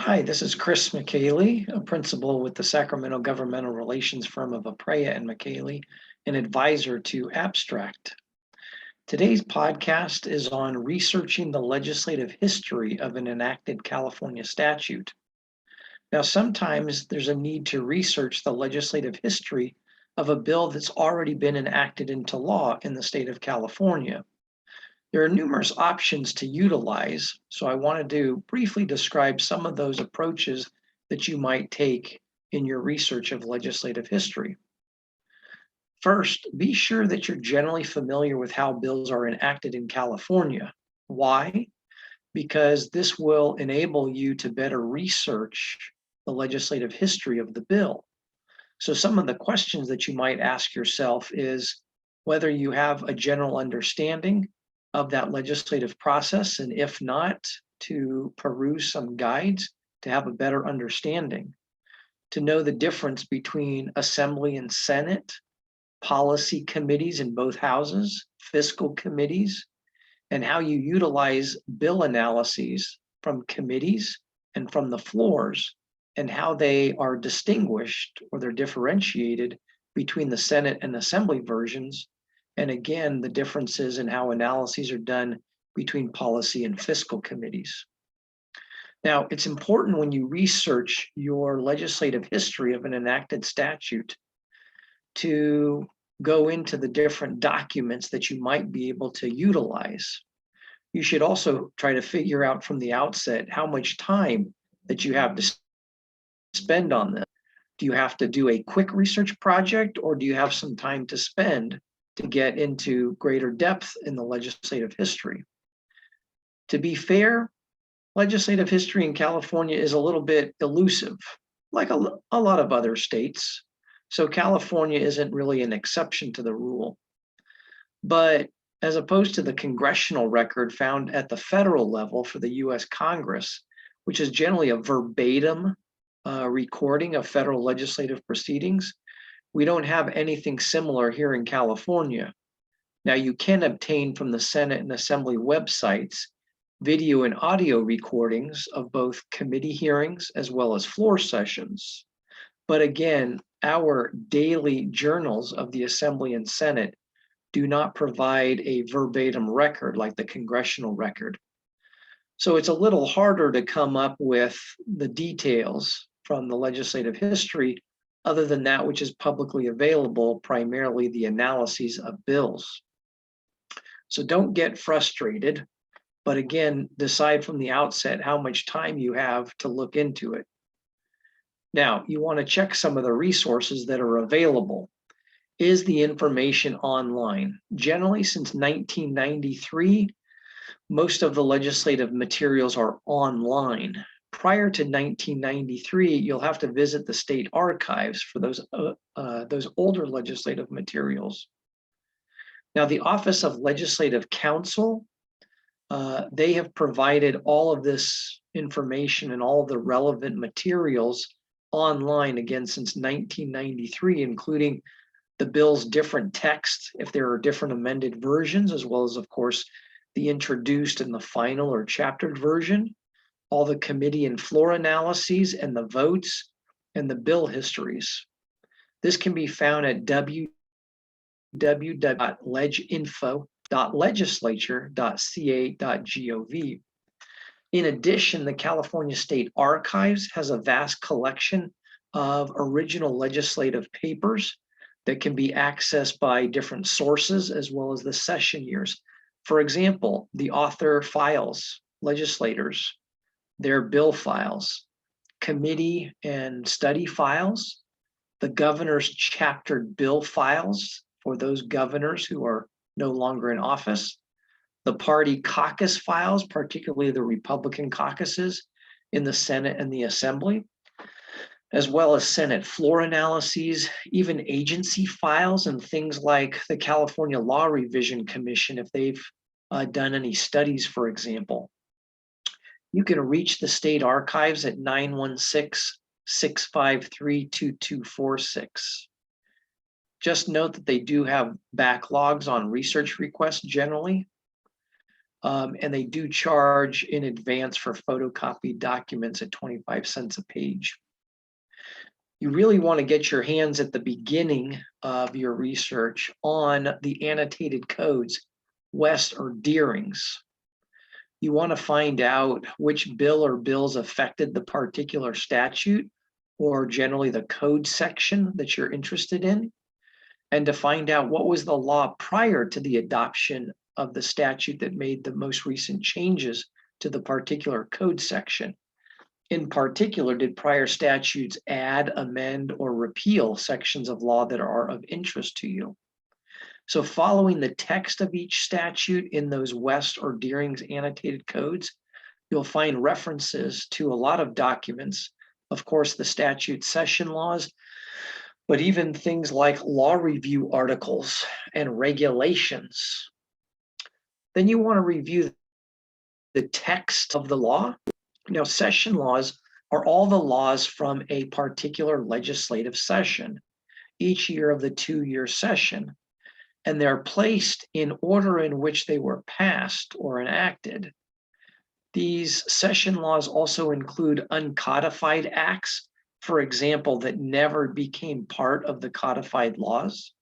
Hi, this is Chris McKaylee, a principal with the Sacramento governmental relations firm of Aprea and McKaylee, an advisor to Abstract. Today's podcast is on researching the legislative history of an enacted California statute. Now, sometimes there's a need to research the legislative history of a bill that's already been enacted into law in the state of California. There are numerous options to utilize, so I wanted to briefly describe some of those approaches that you might take in your research of legislative history. First, be sure that you're generally familiar with how bills are enacted in California. Why? Because this will enable you to better research the legislative history of the bill. So some of the questions that you might ask yourself is whether you have a general understanding of that legislative process, and if not, to peruse some guides to have a better understanding, to know the difference between Assembly and Senate, policy committees in both houses, fiscal committees, and how you utilize bill analyses from committees and from the floors, and how they are distinguished or they're differentiated between the Senate and Assembly versions. And again, the differences in how analyses are done between policy and fiscal committees. Now, it's important when you research your legislative history of an enacted statute to go into the different documents that you might be able to utilize. You should also try to figure out from the outset how much time that you have to spend on this. Do you have to do a quick research project, or do you have some time to spend to get into greater depth in the legislative history? To be fair, legislative history in California is a little bit elusive, like a lot of other states. So California isn't really an exception to the rule. But as opposed to the congressional record found at the federal level for the US Congress, which is generally a verbatim recording of federal legislative proceedings, we don't have anything similar here in California. Now, you can obtain from the Senate and Assembly websites video and audio recordings of both committee hearings as well as floor sessions. But again, our daily journals of the Assembly and Senate do not provide a verbatim record like the congressional record. So it's a little harder to come up with the details from the legislative history other than that which is publicly available, primarily the analyses of bills. So don't get frustrated, but again, decide from the outset how much time you have to look into it. Now, you want to check some of the resources that are available. Is the information online? Generally, since 1993, most of the legislative materials are online. Prior to 1993, you'll have to visit the state archives for those older legislative materials. Now, the Office of Legislative Counsel, they have provided all of this information and all of the relevant materials online, again, since 1993, including the bill's different text, if there are different amended versions, as well as, of course, the introduced and the final or chaptered version, all the committee and floor analyses and the votes and the bill histories. This can be found at www.leginfo.legislature.ca.gov. In addition, the California State Archives has a vast collection of original legislative papers that can be accessed by different sources as well as the session years. For example, the author files, legislators, their bill files, committee and study files, the governor's chaptered bill files for those governors who are no longer in office, the party caucus files, particularly the Republican caucuses in the Senate and the Assembly, as well as Senate floor analyses, even agency files and things like the California Law Revision Commission, if they've done any studies, for example. You can reach the state archives at 916-653-2246. Just note that they do have backlogs on research requests generally. and they do charge in advance for photocopied documents at 25 cents a page. You really want to get your hands at the beginning of your research on the annotated codes, West or Deering's. You want to find out which bill or bills affected the particular statute, or generally the code section that you're interested in, and to find out what was the law prior to the adoption of the statute that made the most recent changes to the particular code section. In particular, did prior statutes add, amend, or repeal sections of law that are of interest to you? So following the text of each statute in those West or Deering's annotated codes, you'll find references to a lot of documents, of course, the statute session laws, but even things like law review articles and regulations. Then you want to review the text of the law. Now, session laws are all the laws from a particular legislative session, each year of the 2-year session, and they're placed in order in which they were passed or enacted. These session laws also include uncodified acts, for example, that never became part of the codified laws.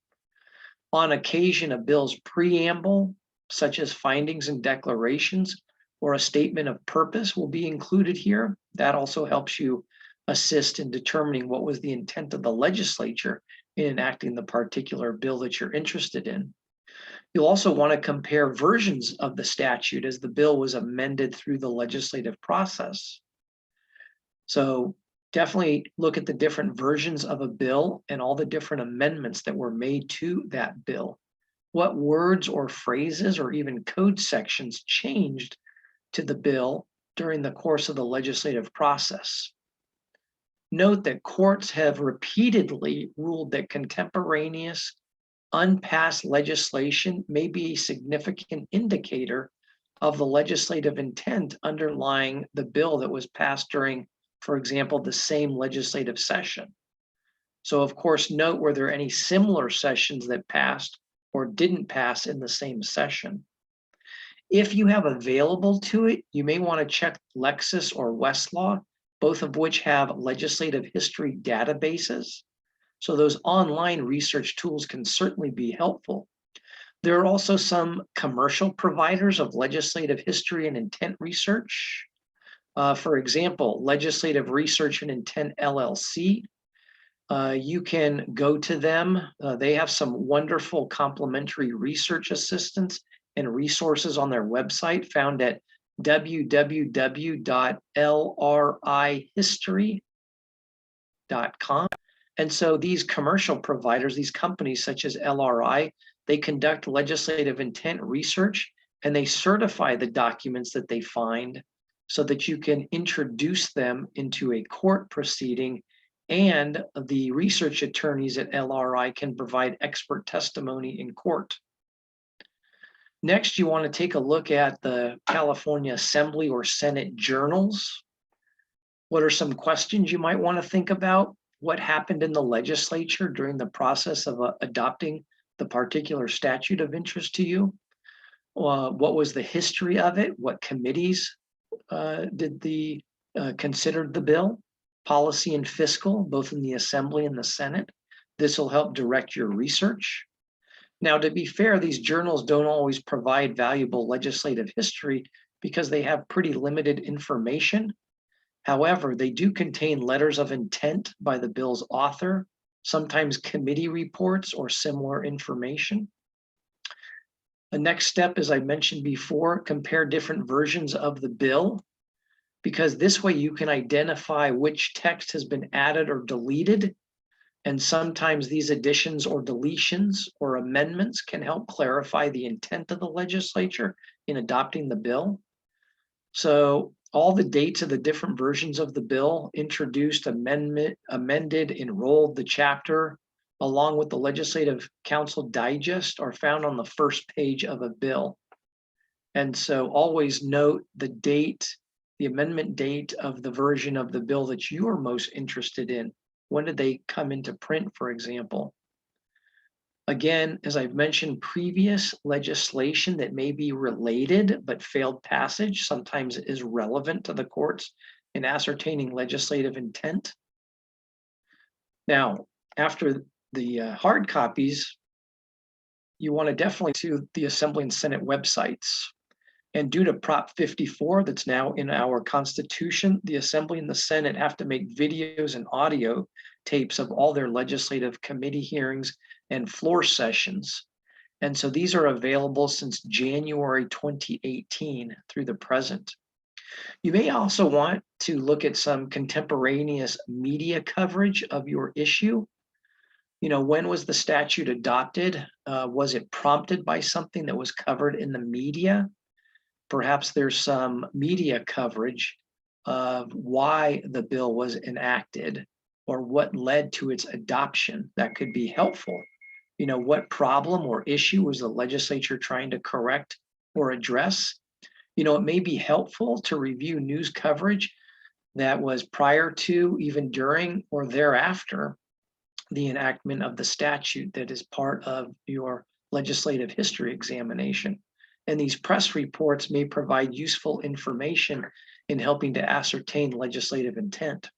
On occasion, a bill's preamble, such as findings and declarations, or a statement of purpose will be included here. That also helps you assist in determining what was the intent of the legislature in enacting the particular bill that you're interested in. You'll also want to compare versions of the statute as the bill was amended through the legislative process. So definitely look at the different versions of a bill and all the different amendments that were made to that bill. What words or phrases or even code sections changed to the bill during the course of the legislative process. Note that courts have repeatedly ruled that contemporaneous, unpassed legislation may be a significant indicator of the legislative intent underlying the bill that was passed during, for example, the same legislative session. So, of course, note were there any similar sessions that passed or didn't pass in the same session. If you have available to it, you may want to check Lexis or Westlaw, both of which have legislative history databases. So those online research tools can certainly be helpful. There are also some commercial providers of legislative history and intent research. For example, Legislative Research and Intent LLC. You can go to them. They have some wonderful complimentary research assistance and resources on their website found at www.lrihistory.com. And so these commercial providers, these companies such as LRI, they conduct legislative intent research and they certify the documents that they find so that you can introduce them into a court proceeding, and the research attorneys at LRI can provide expert testimony in court. Next, you want to take a look at the California Assembly or Senate journals. What are some questions you might want to think about? What happened in the legislature during the process of adopting the particular statute of interest to you? What was the history of it? What committees considered the bill? Policy and fiscal, both in the Assembly and the Senate. This will help direct your research. Now, to be fair, these journals don't always provide valuable legislative history because they have pretty limited information. However, they do contain letters of intent by the bill's author, sometimes committee reports or similar information. The next step, as I mentioned before, compare different versions of the bill, because this way you can identify which text has been added or deleted. And sometimes these additions or deletions or amendments can help clarify the intent of the legislature in adopting the bill. So all the dates of the different versions of the bill, introduced, amended, enrolled, the chapter, along with the Legislative Council Digest, are found on the first page of a bill. And so always note the date, the amendment date of the version of the bill that you are most interested in. When did they come into print, for example? Again, as I've mentioned, previous legislation that may be related but failed passage sometimes is relevant to the courts in ascertaining legislative intent. Now, after the hard copies, you want to definitely to the Assembly and Senate websites. And due to Prop 54 that's now in our Constitution, the Assembly and the Senate have to make videos and audio tapes of all their legislative committee hearings and floor sessions. And so these are available since January 2018 through the present. You may also want to look at some contemporaneous media coverage of your issue. When was the statute adopted? Was it prompted by something that was covered in the media? Perhaps there's some media coverage of why the bill was enacted or what led to its adoption. That could be helpful. What problem or issue was the legislature trying to correct or address? It may be helpful to review news coverage that was prior to, even during, or thereafter the enactment of the statute that is part of your legislative history examination. And these press reports may provide useful information in helping to ascertain legislative intent.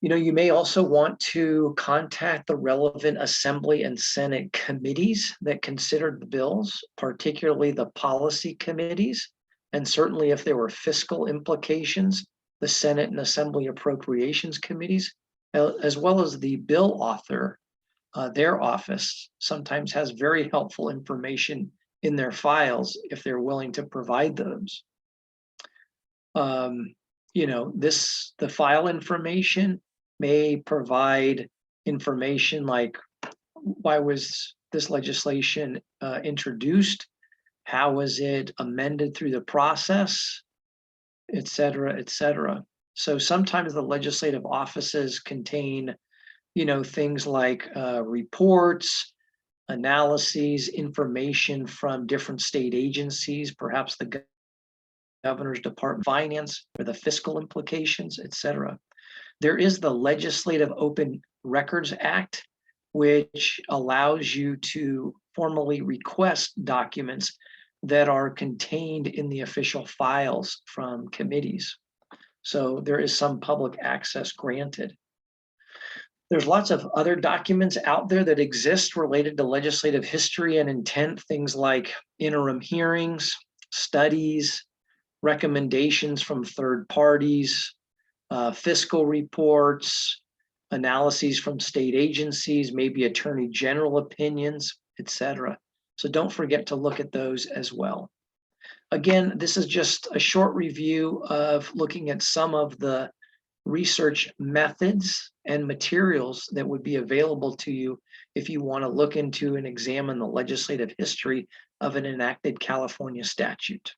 You may also want to contact the relevant Assembly and Senate committees that considered the bills, particularly the policy committees, and certainly if there were fiscal implications, the Senate and Assembly Appropriations Committees, as well as the bill author. Their office sometimes has very helpful information in their files if they're willing to provide those. The file information may provide information like why was this legislation introduced, how was it amended through the process, et cetera, et cetera. So sometimes the legislative offices contain, things like reports, analyses, information from different state agencies, perhaps the governor's Department of Finance or the fiscal implications, et cetera. There is the Legislative Open Records Act, which allows you to formally request documents that are contained in the official files from committees. So there is some public access granted. There's lots of other documents out there that exist related to legislative history and intent, things like interim hearings, studies, recommendations from third parties, fiscal reports, analyses from state agencies, maybe attorney general opinions, etc. So don't forget to look at those as well. Again, this is just a short review of looking at some of the research methods and materials that would be available to you if you want to look into and examine the legislative history of an enacted California statute.